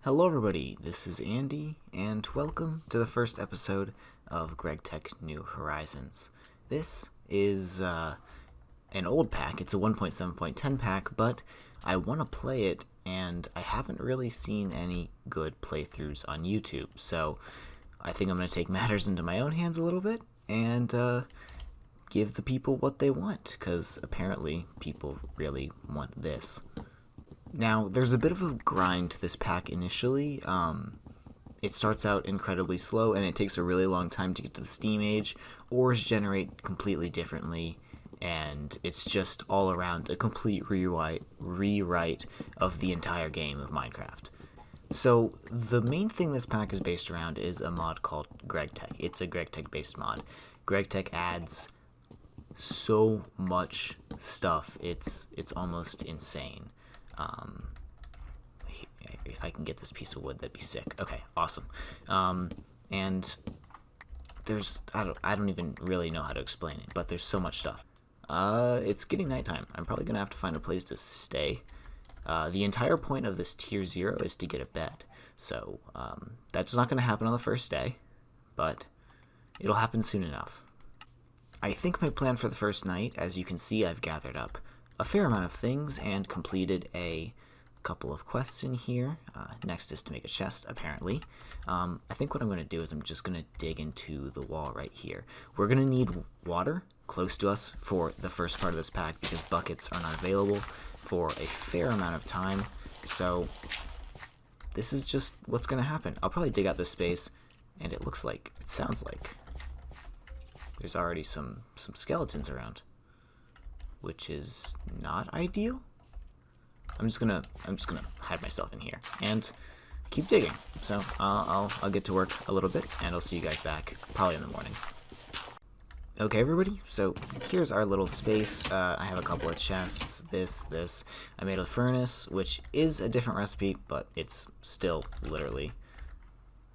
Hello everybody, this is Andy, and welcome to the first episode of Gregtech New Horizons. This is an old pack, it's a 1.7.10 pack, but I want to play it, and I haven't really seen any good playthroughs on YouTube, so I think I'm going to take matters into my own hands a little bit, and give the people what they want, because apparently people really want this. Now, there's a bit of a grind to this pack initially. It starts out incredibly slow, and it takes a really long time to get to the Steam age. Ores generate completely differently, and it's just all around a complete rewrite of the entire game of Minecraft. So, the main thing this pack is based around is a mod called Gregtech. It's a Gregtech-based mod. Gregtech adds so much stuff, it's almost insane. If I can get this piece of wood, that'd be sick. Okay, awesome. And there's I don't even really know how to explain it, but there's so much stuff. It's getting nighttime. I'm probably gonna have to find a place to stay. The entire point of this tier 0 is to get a bed, so that's not gonna happen on the first day, but it'll happen soon enough. I think my plan for the first night, as you can see, I've gathered up a fair amount of things and completed a couple of quests in here. Next is to make a chest, apparently. I think what I'm going to do is I'm just going to dig into the wall right here. We're going to need water close to us for the first part of this pack because buckets are not available for a fair amount of time. So this is just what's going to happen. I'll probably dig out this space, and it sounds like there's already some skeletons around, which is not ideal. I'm just gonna hide myself in here and keep digging. So I'll get to work a little bit, and I'll see you guys back probably in the morning. Okay, everybody. So here's our little space. I have a couple of chests. This. I made a furnace, which is a different recipe, but it's still literally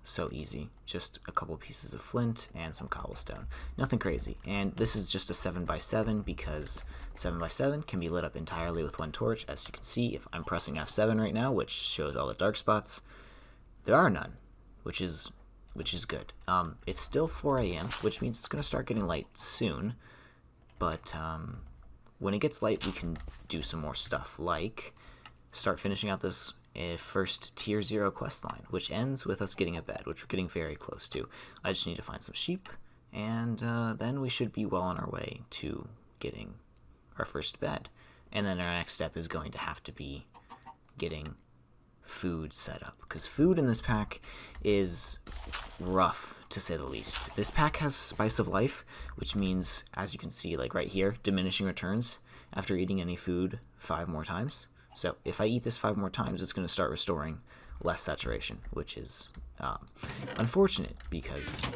so easy. Just a couple pieces of flint and some cobblestone. Nothing crazy. And this is just a 7x7 because 7x7 can be lit up entirely with one torch. As you can see, if I'm pressing F7 right now, which shows all the dark spots, there are none, which is good. It's still 4 a.m., which means it's going to start getting light soon. But when it gets light, we can do some more stuff, like start finishing out this first tier 0 quest line, which ends with us getting a bed, which we're getting very close to. I just need to find some sheep, and then we should be well on our way to getting our first bed. And then our next step is going to have to be getting food set up, because food in this pack is rough, to say the least. This pack has Spice of Life, which means, as you can see, like right here, diminishing returns after eating any food 5 more times. So if I eat this 5 more times, it's going to start restoring less saturation, which is unfortunate because,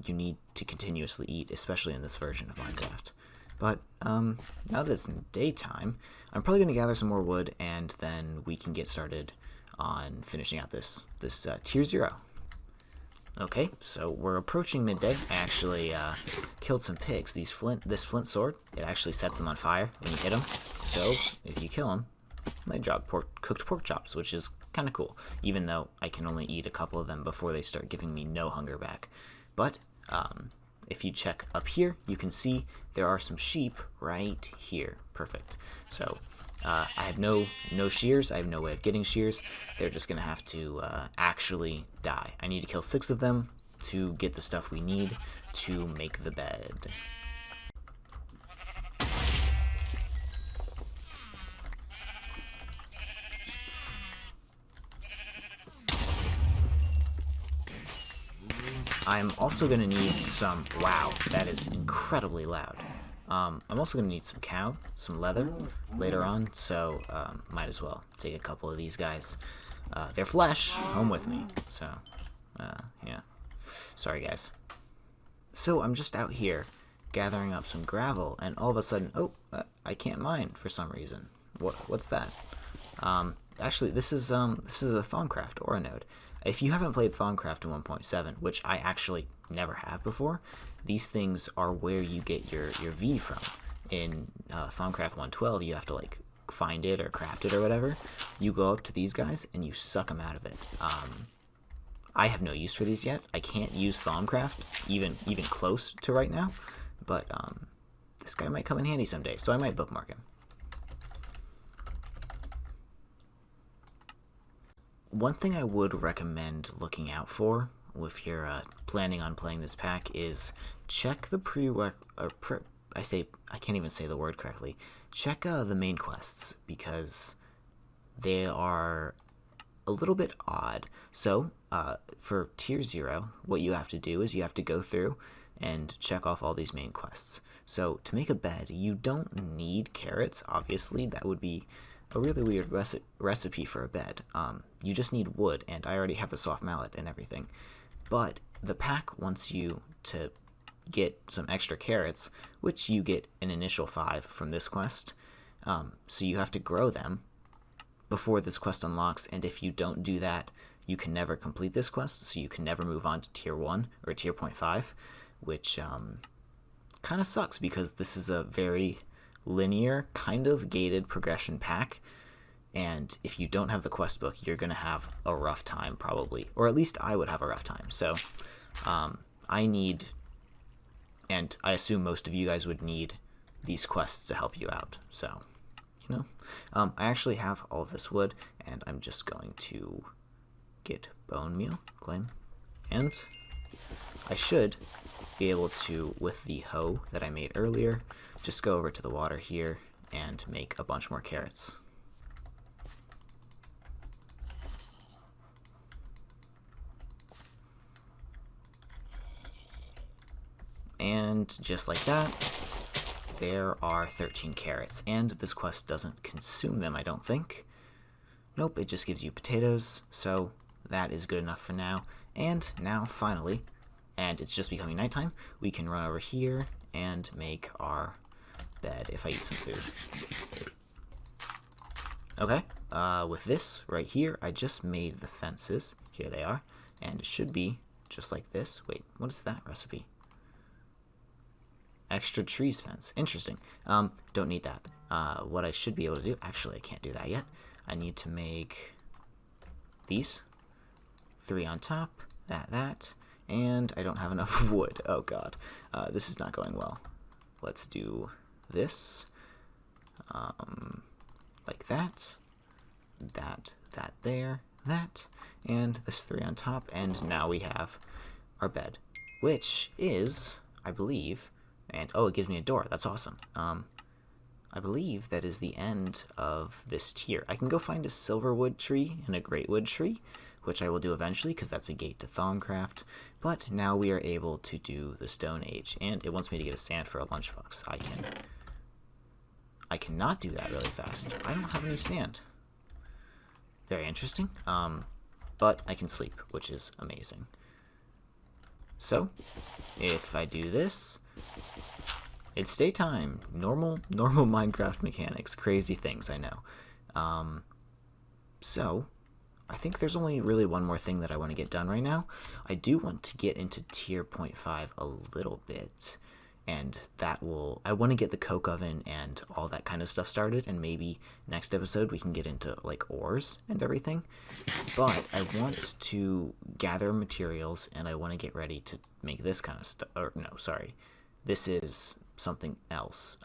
you need to continuously eat, especially in this version of Minecraft. But now that it's in daytime, I'm probably going to gather some more wood, and then we can get started on finishing out this tier 0. Okay, so we're approaching midday. I actually killed some pigs. This flint sword, it actually sets them on fire when you hit them. So if you kill them, I drop cooked pork chops, which is kind of cool, even though I can only eat a couple of them before they start giving me no hunger back. But if you check up here, you can see there are some sheep right here. Perfect. So I have no shears. I have no way of getting shears. They're just going to have to actually die. I need to kill 6 of them to get the stuff we need to make the bed. I'm also going to need some... Wow, that is incredibly loud. I'm also going to need some cow, some leather later on, so might as well take a couple of these guys. They're flesh, home with me, so yeah. Sorry, guys. So I'm just out here gathering up some gravel, and all of a sudden, I can't mine for some reason. What's that? Actually, this is a Thumbcraft or a node. If you haven't played Thumbcraft in 1.7, which I actually never have before, these things are where you get your V from. In Thumbcraft 1.12, you have to find it or craft it or whatever, you go up to these guys and you suck them out of it. I have no use for these yet. I can't use Thumbcraft even close to right now, but this guy might come in handy someday, so I might bookmark him. One thing I would recommend looking out for if you're planning on playing this pack is check the I can't even say the word correctly. Check the main quests, because they are a little bit odd. So for tier 0, what you have to do is you have to go through and check off all these main quests. So to make a bed, you don't need carrots, obviously. That would be a really weird recipe for a bed. You just need wood, and I already have the soft mallet and everything. But the pack wants you to get some extra carrots, which you get an initial 5 from this quest. So you have to grow them before this quest unlocks, and if you don't do that, you can never complete this quest, so you can never move on to tier 1 or tier 0.5, which kind of sucks, because this is a very linear, kind of gated progression pack, and if you don't have the quest book, you're going to have a rough time probably, or at least I would have a rough time. So I need, and I assume most of you guys would need, these quests to help you out. So, you know, I actually have all of this wood, and I'm just going to get bone meal, claim, and I should be able to, with the hoe that I made earlier, just go over to the water here and make a bunch more carrots. And just like that, there are 13 carrots, and this quest doesn't consume them, I don't think. Nope, it just gives you potatoes, so that is good enough for now. And now, finally, and it's just becoming nighttime, we can run over here and make our bed if I eat some food. Okay, with this right here, I just made the fences. Here they are, and it should be just like this. Wait, what is that recipe? Extra trees fence. Interesting. Don't need that. What I should be able to do, actually I can't do that yet. I need to make these 3 on top, that, and I don't have enough wood. Oh god, this is not going well. Let's do this, like that there, that, and this 3 on top, and now we have our bed, which is, I believe, and oh, it gives me a door. That's awesome. I believe that is the end of this tier. I can go find a silverwood tree and a greatwood tree, which I will do eventually because that's a gate to Thumbcraft. But now we are able to do the Stone Age, and it wants me to get a sand for a lunchbox. I cannot do that really fast. I don't have any sand. Very interesting. But I can sleep, which is amazing. So, if I do this, it's daytime. Normal Minecraft mechanics. Crazy things, I know. So, I think there's only really one more thing that I want to get done right now. I do want to get into tier 0.5 a little bit, and that will, I want to get the coke oven and all that kind of stuff started, and maybe next episode we can get into like ores and everything. But I want to gather materials, and I want to get ready to make this kind of stuff. Or no, sorry, this is something else.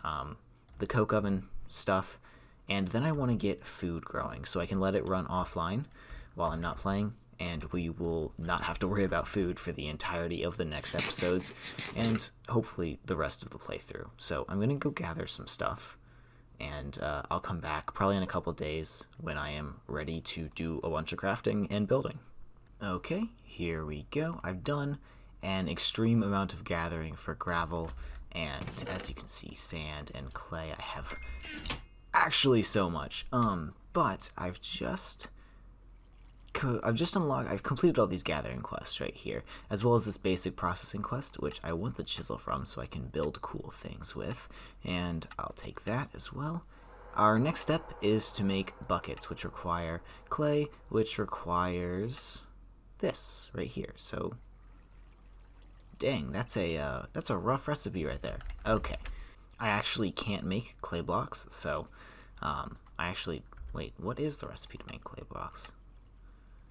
The coke oven stuff, and then I want to get food growing so I can let it run offline while I'm not playing, and we will not have to worry about food for the entirety of the next episodes, and hopefully the rest of the playthrough. So I'm going to go gather some stuff, and I'll come back probably in a couple days when I am ready to do a bunch of crafting and building. Okay, here we go. I've done an extreme amount of gathering for gravel, and as you can see, sand and clay. I have actually so much, but I've completed all these gathering quests right here, as well as this basic processing quest, which I want the chisel from so I can build cool things with, and I'll take that as well. Our next step is to make buckets, which require clay, which requires this right here. So, dang, that's a rough recipe right there. Okay, I actually can't make clay blocks, so I actually, wait, what is the recipe to make clay blocks?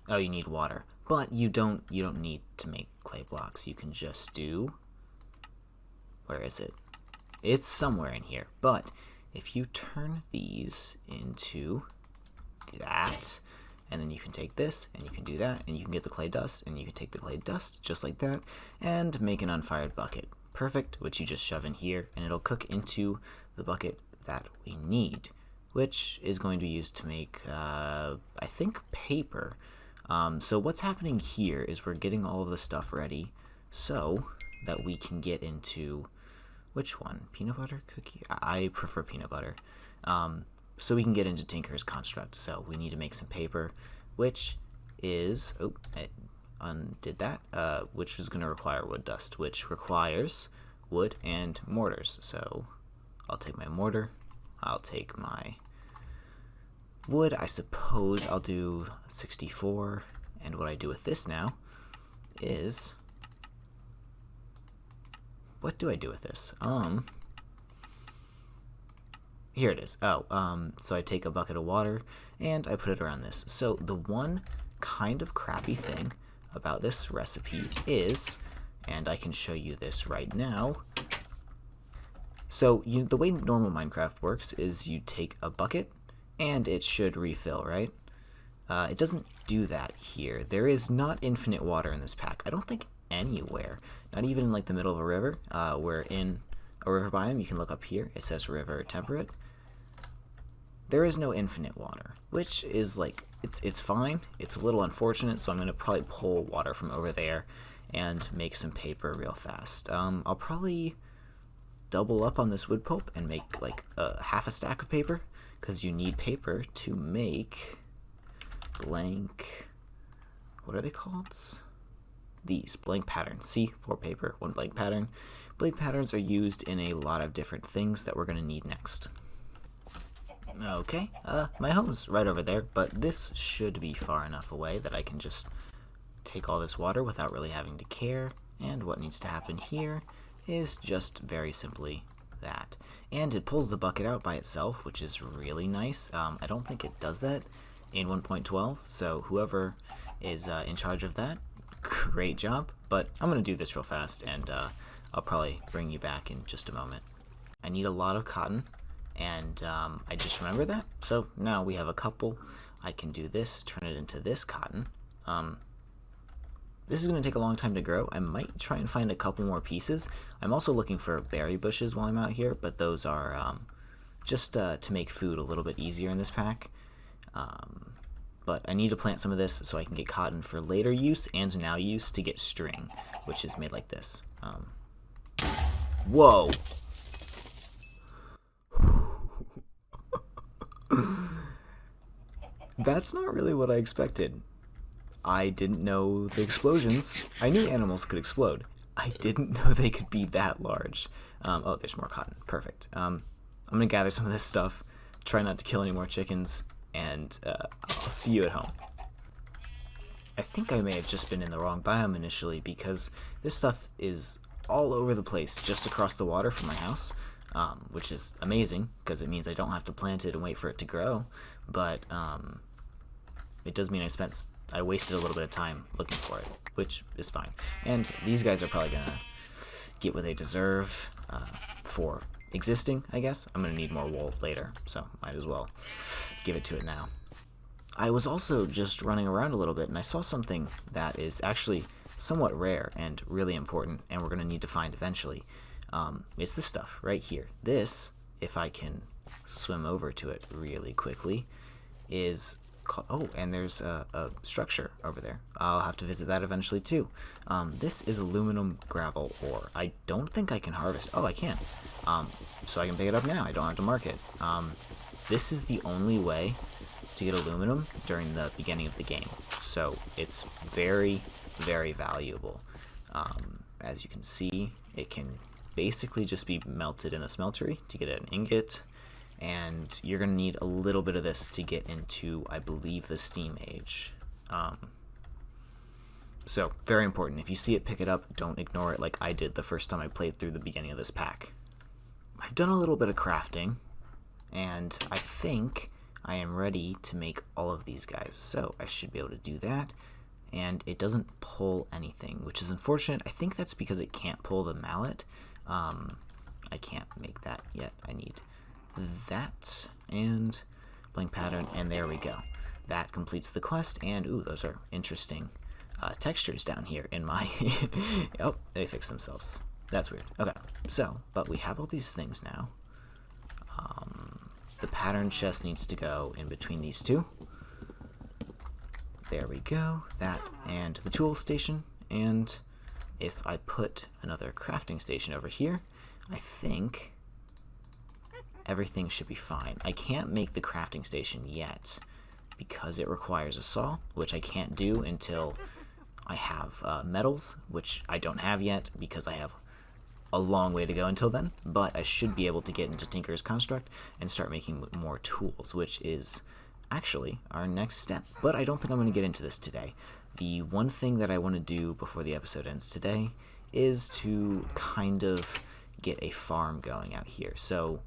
Oh, you need water. But you don't need to make clay blocks. You can just do, where is it? It's somewhere in here. But if you turn these into that, and then you can take this, and you can do that, and you can get the clay dust, and you can take the clay dust, just like that, and make an unfired bucket. Perfect, which you just shove in here, and it'll cook into the bucket that we need, which is going to be used to make, I think, paper. So what's happening here is we're getting all of the stuff ready so that we can get into, which one? Peanut butter cookie? I prefer peanut butter. So we can get into Tinker's construct. So we need to make some paper, which is, oh, I undid that, which is going to require wood dust, which requires wood and mortars. So I'll take my mortar, I'll take my wood, I suppose I'll do 64, and what I do with this now is, what do I do with this? Here it is. Oh, so I take a bucket of water and I put it around this. So the one kind of crappy thing about this recipe is, and I can show you this right now. So the way normal Minecraft works is you take a bucket and it should refill, right? It doesn't do that here. There is not infinite water in this pack. I don't think anywhere, not even in like the middle of a river. We're in a river biome. You can look up here. It says river temperate. There is no infinite water, which is like, it's fine. It's a little unfortunate, so I'm going to probably pull water from over there and make some paper real fast. I'll probably double up on this wood pulp and make like half a stack of paper, because you need paper to make blank, what are they called? These blank patterns. See, 4 paper, 1 blank pattern. Blank patterns are used in a lot of different things that we're going to need next. Okay, my home's right over there, but this should be far enough away that I can just take all this water without really having to care. And what needs to happen here is just very simply that. And it pulls the bucket out by itself, which is really nice. I don't think it does that in 1.12, so whoever is in charge of that, great job. But I'm going to do this real fast, and I'll probably bring you back in just a moment. I need a lot of cotton, and I just remember that. So now we have a couple. I can do this, turn it into this cotton. This is going to take a long time to grow. I might try and find a couple more pieces. I'm also looking for berry bushes while I'm out here, but those are just to make food a little bit easier in this pack. But I need to plant some of this so I can get cotton for later use and now use to get string, which is made like this. Whoa! That's not really what I expected. I didn't know the explosions. I knew animals could explode. I didn't know they could be that large. Oh, there's more cotton. Perfect. I'm going to gather some of this stuff, try not to kill any more chickens, and I'll see you at home. I think I may have just been in the wrong biome initially, because this stuff is all over the place just across the water from my house, which is amazing, because it means I don't have to plant it and wait for it to grow, but it does mean I wasted a little bit of time looking for it, which is fine. And these guys are probably gonna get what they deserve for existing, I guess. I'm gonna need more wool later, so might as well give it to it now. I was also just running around a little bit, and I saw something that is actually somewhat rare and really important, and we're gonna need to find eventually. It's this stuff right here. This, if I can swim over to it really quickly, is called, oh, and there's a structure over there. I'll have to visit that eventually too. This is aluminum gravel ore. I don't think I can harvest. Oh, I can. So I can pick it up now. I don't have to mark it. This is the only way to get aluminum during the beginning of the game. So it's very, very valuable. As you can see, it can basically just be melted in the smeltery to get an ingot. And you're going to need a little bit of this to get into, I believe, the Steam Age. So, very important. If you see it, pick it up. Don't ignore it like I did the first time I played through the beginning of this pack. I've done a little bit of crafting, and I think I am ready to make all of these guys. So I should be able to do that. And it doesn't pull anything, which is unfortunate. I think that's because it can't pull the mallet. I can't make that yet. I need that and blank pattern, and there we go. That completes the quest, and ooh, those are interesting textures down here in my... Oh, they fixed themselves. That's weird. Okay, so, but we have all these things now. The pattern chest needs to go in between these two. There we go. That and the tool station. And if I put another crafting station over here, I think everything should be fine. I can't make the crafting station yet because it requires a saw, which I can't do until I have metals, which I don't have yet because I have a long way to go until then, but I should be able to get into Tinker's Construct and start making more tools, which is actually our next step. But I don't think I'm going to get into this today. The one thing that I want to do before the episode ends today is to kind of get a farm going out here. So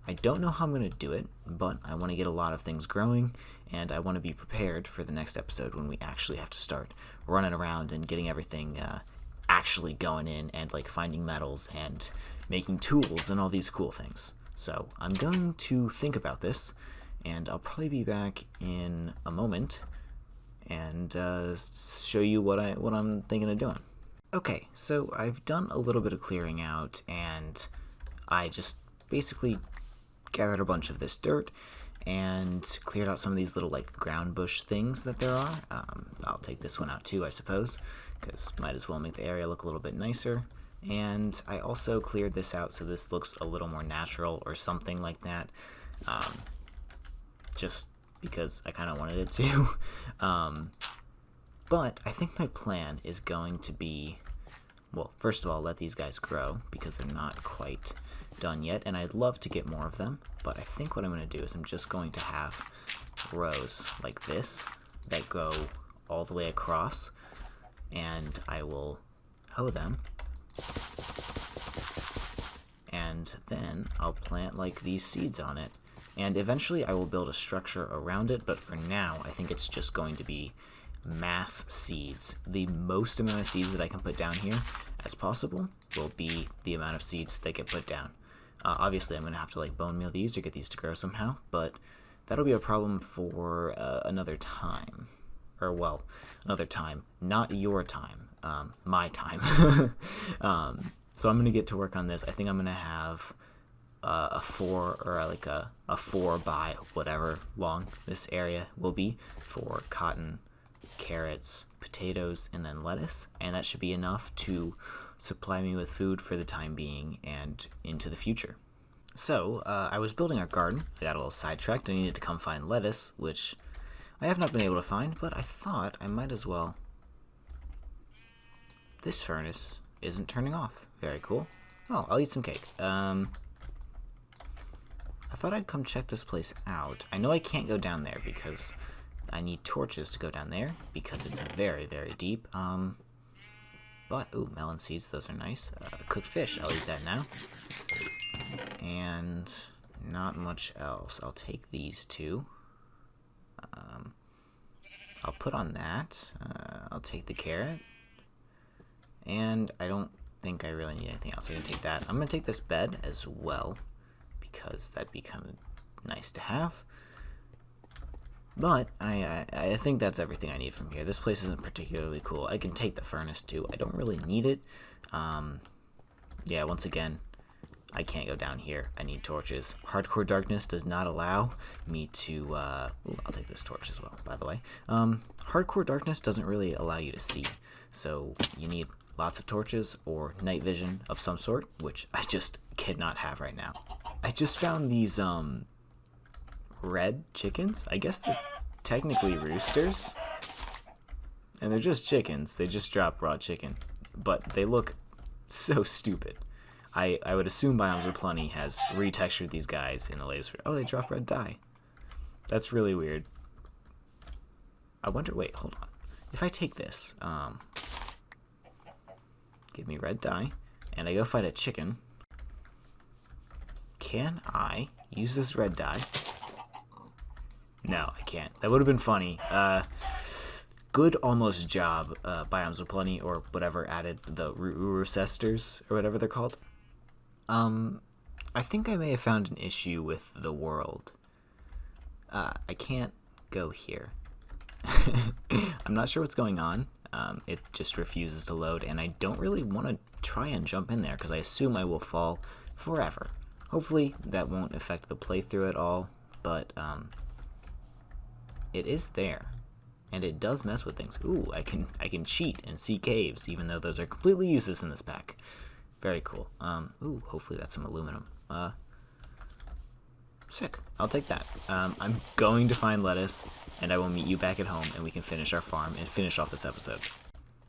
I don't know how I'm going to do it, but I want to get a lot of things growing, and I want to be prepared for the next episode when we actually have to start running around and getting everything actually going in and like finding metals and making tools and all these cool things. So I'm going to think about this, and I'll probably be back in a moment and show you what I'm thinking of doing. Okay, so I've done a little bit of clearing out, and I just basically gathered a bunch of this dirt and cleared out some of these little like ground bush things that there are. I'll take this one out too, I suppose, because might as well make the area look a little bit nicer. And I also cleared this out so this looks a little more natural or something like that, just because I kind of wanted it to. But I think my plan is going to be, well, first of all, let these guys grow because they're not quite done yet, and I'd love to get more of them, but I think what I'm going to do is I'm just going to have rows like this that go all the way across, and I will hoe them, and then I'll plant like these seeds on it, and eventually I will build a structure around it, but for now I think it's just going to be mass seeds. The most amount of seeds that I can put down here as possible will be the amount of seeds that get put down. Obviously I'm going to have to like bone meal these or get these to grow somehow, but that'll be a problem for another time. Or, well, another time. Not your time. My time. So I'm going to get to work on this. I think I'm going to have a 4 or like a 4 by whatever long this area will be for cotton, carrots, potatoes, and then lettuce, and that should be enough to supply me with food for the time being and into the future. So I was building our garden. I got a little sidetracked. I needed to come find lettuce, which I have not been able to find, but I thought I might as well. This furnace isn't turning off. Very cool. Oh, I'll eat some cake. I thought I'd come check this place out. I know I can't go down there because I need torches to go down there because it's very, very deep. But, ooh, melon seeds, those are nice. Cooked fish, I'll eat that now. And not much else. I'll take these two. I'll put on that. I'll take the carrot. And I don't think I really need anything else. I can take that. I'm going to take this bed as well because that'd be kind of nice to have. But I think that's everything I need from here. This place isn't particularly cool. I can take the furnace too. I don't really need it. Yeah, once again, I can't go down here. I need torches. Hardcore darkness does not allow me to... ooh, I'll take this torch as well, by the way. Hardcore darkness doesn't really allow you to see. So you need lots of torches or night vision of some sort, which I just cannot have right now. I just found these... red chickens. I guess they're technically roosters, and they're just chickens. They just drop raw chicken, but they look so stupid. I would assume Biomes of Plenty has retextured these guys in the latest. Oh, they drop red dye. That's really weird. I wonder. Wait, hold on. If I take this, give me red dye, and I go fight a chicken, can I use this red dye No, I can't. That would have been funny. Good almost job, Biomes of Plenty, or whatever added the recesters, or whatever they're called. I think I may have found an issue with the world. I can't go here. I'm not sure what's going on. It just refuses to load, and I don't really want to try and jump in there because I assume I will fall forever. Hopefully that won't affect the playthrough at all, but it is there, and it does mess with things. Ooh, I can cheat and see caves, even though those are completely useless in this pack. Very cool. Ooh, hopefully that's some aluminum. Sick. I'll take that. I'm going to find lettuce, and I will meet you back at home, and we can finish our farm and finish off this episode.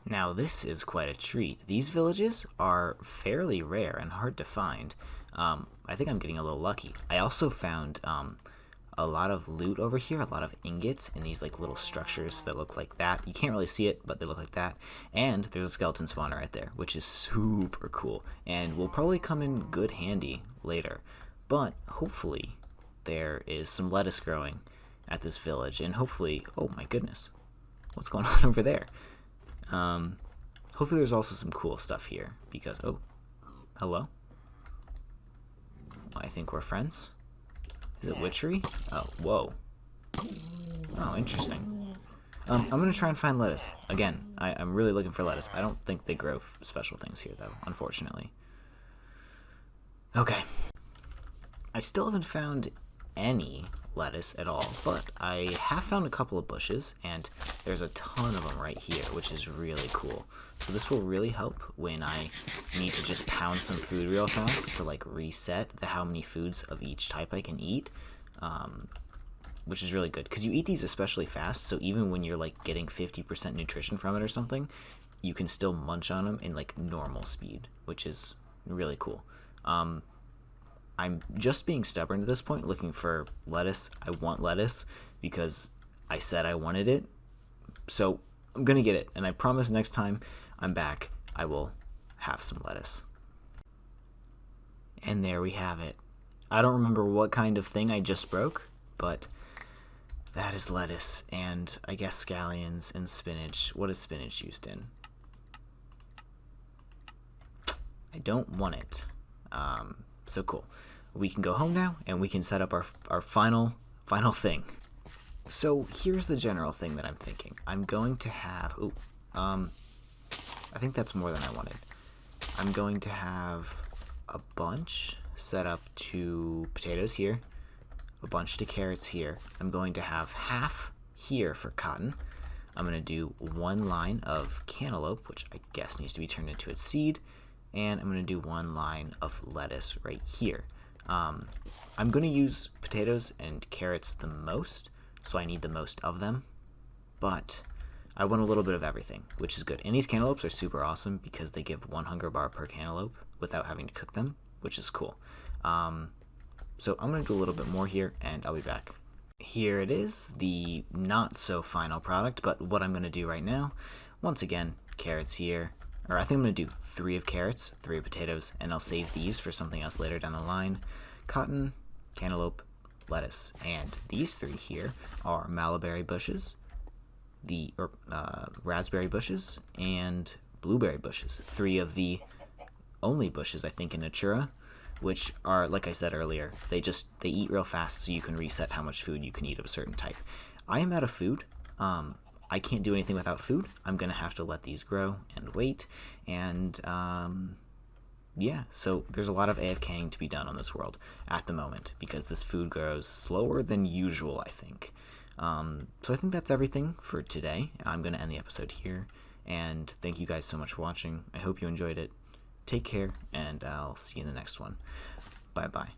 Now, this is quite a treat. These villages are fairly rare and hard to find. I think I'm getting a little lucky. I also found a lot of loot over here, a lot of ingots in these like little structures that look like that. You can't really see it, but they look like that. And there's a skeleton spawner right there, which is super cool, and will probably come in good handy later. But hopefully there is some lettuce growing at this village, and hopefully, oh my goodness, what's going on over there? Hopefully there's also some cool stuff here, because, oh, hello? I think we're friends. Is it Witchery? Oh, whoa. Oh, interesting. I'm gonna try and find lettuce. Again, I'm really looking for lettuce. I don't think they grow special things here, though, unfortunately. Okay. I still haven't found any lettuce at all, but I have found a couple of bushes, and there's a ton of them right here, which is really cool. So this will really help when I need to just pound some food real fast to like reset how many foods of each type I can eat, which is really good because you eat these especially fast, so even when you're like getting 50% nutrition from it or something, you can still munch on them in like normal speed, which is really cool. I'm just being stubborn at this point, looking for lettuce. I want lettuce because I said I wanted it, so I'm gonna get it, and I promise next time I'm back, I will have some lettuce. And there we have it. I don't remember what kind of thing I just broke, but that is lettuce, and I guess scallions and spinach. What is spinach used in? I don't want it. So cool. We can go home now, and we can set up our final thing. So here's the general thing that I'm thinking. I'm going to have, I think that's more than I wanted. I'm going to have a bunch set up to potatoes here, a bunch to carrots here. I'm going to have half here for cotton. I'm going to do one line of cantaloupe, which I guess needs to be turned into a seed, and I'm going to do one line of lettuce right here. I'm going to use potatoes and carrots the most, so I need the most of them, but I want a little bit of everything, which is good. And these cantaloupes are super awesome because they give 1 hunger bar per cantaloupe without having to cook them, which is cool. So I'm going to do a little bit more here, and I'll be back. Here it is, the not so final product, but what I'm going to do right now, once again, carrots here, or I think I'm going to do 3 of carrots, 3 of potatoes, and I'll save these for something else later down the line. Cotton, cantaloupe, lettuce, and these 3 here are mallow bushes, raspberry bushes, and blueberry bushes. 3 of the only bushes, I think, in Natura, which are, like I said earlier, they eat real fast, so you can reset how much food you can eat of a certain type. I am out of food. I can't do anything without food. I'm going to have to let these grow and wait, and yeah, so there's a lot of AFKing to be done on this world at the moment because this food grows slower than usual, I think. So I think that's everything for today. I'm going to end the episode here, and thank you guys so much for watching. I hope you enjoyed it. Take care, and I'll see you in the next one. Bye-bye.